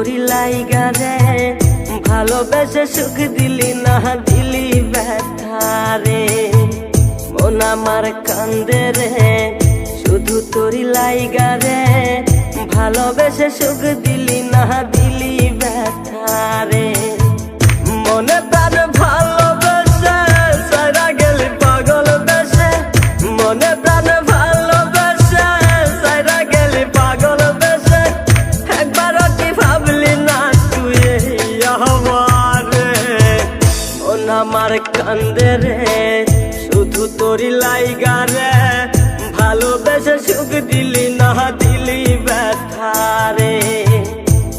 তোরি লাইগা রে ভালোবেসে সুখ দিলি না দিলি ব্যথা রে মন আমার কান্দে রে শুধু তোরি লাইগা রে ভালোবেসে সুখ দিলি না দিলি ব্যথা রে মনে প্রাণ ভালোবেসে সারা গেলি পাগল বেসে মনে প্রাণ ভালোবেসে সারা গেলি পাগল বেসে একবার কি ভাবলি না তুই আমার মন আমার কান্দে রে শুধু তোরি লাইগা রে ভালোবেসে সুখ দিলি না দিলি ব্যথা রে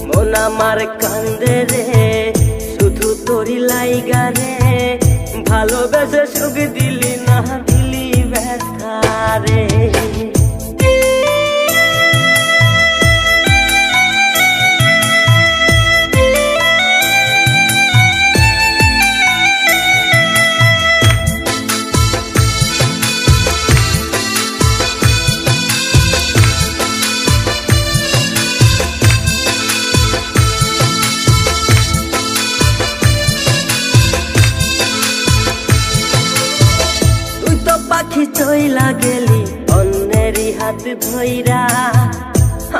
মন আমার কান্দে রে শুধু তোরি লাইগা রে ভালোবেসে সুখ দিলি না দিলি ব্যথা রে পাখি চইলা গেলি অন্যেরই হাত ধইরা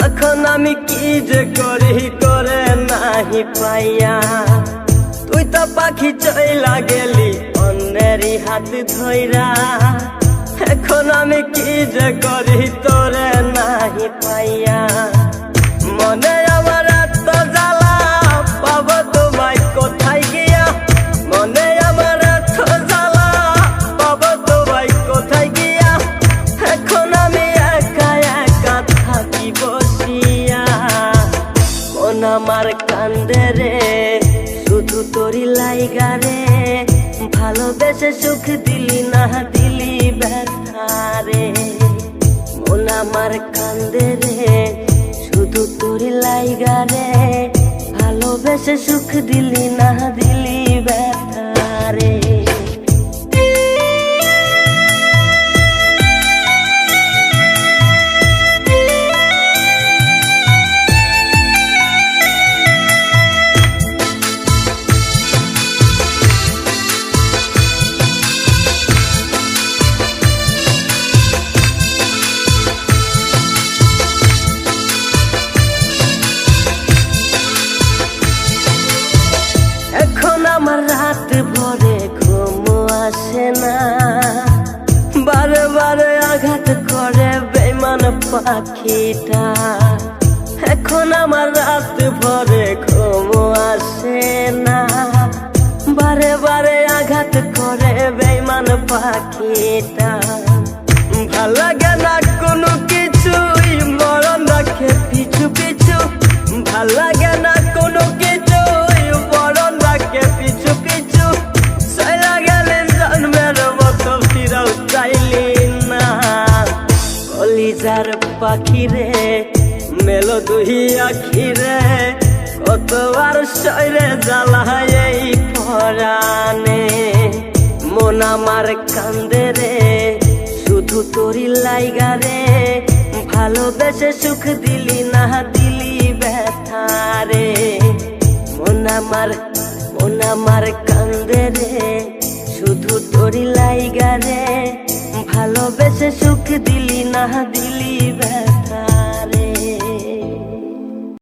এখন আমি কি যে করি করে নাহি পাইয়া তুই তো পাখি চইলা গেলি অন্যেরই হাত ধইরা এখন আমি কি যে করি তোরে নাহি পাইয়া মনে আমার এত জ্বালা পাবো তোমায় কোথায় গিয়া মনে আমার এত জ্বালা পাবো তোমায় কোথায় গিয়া এখন আমি একা একা থাকি বসিয়া মন আমার কান্দে রে শুধু তোরি লাইগা রে ভালোবেসে সুখ দিলি না দিলি ব্যথা রে মন আমার কান্দে রে শুধু তোরি লাইগা রে ভালোবেসে সুখ দিলি না দিলি ব্যথা রে আমার রাত ভরে ঘুম আসে না বারে বারে আঘাত করে বেঈমান পাখিটা এখন আমার রাত ভরে ঘুম আসে না বারে বারে আঘাত করে বেঈমান পাখিটা ভাল লাগে না কোনো কিছুই মরণ রাখে পিছু পিছু ভাল লাগে না কোনো কিছুই মরণ রাখে পিছু পিছু সাইরা গেলে জন্মের মতো ফিরাও চাইলি না কলিজার পাখি রে মেলো দুই আখি রে কতবার সইরে জ্বালায় এই পরাণে মন আমার কান্দে রে শুধু তোরি লাইগা রে ভালোবেসে সুখ দিলি না দিলি ব্যথা রে মন আমার কান্দে রে শুধু তোরি লাইগা রে ভালোবেসে সুখ দিলি না দিলি ব্যথা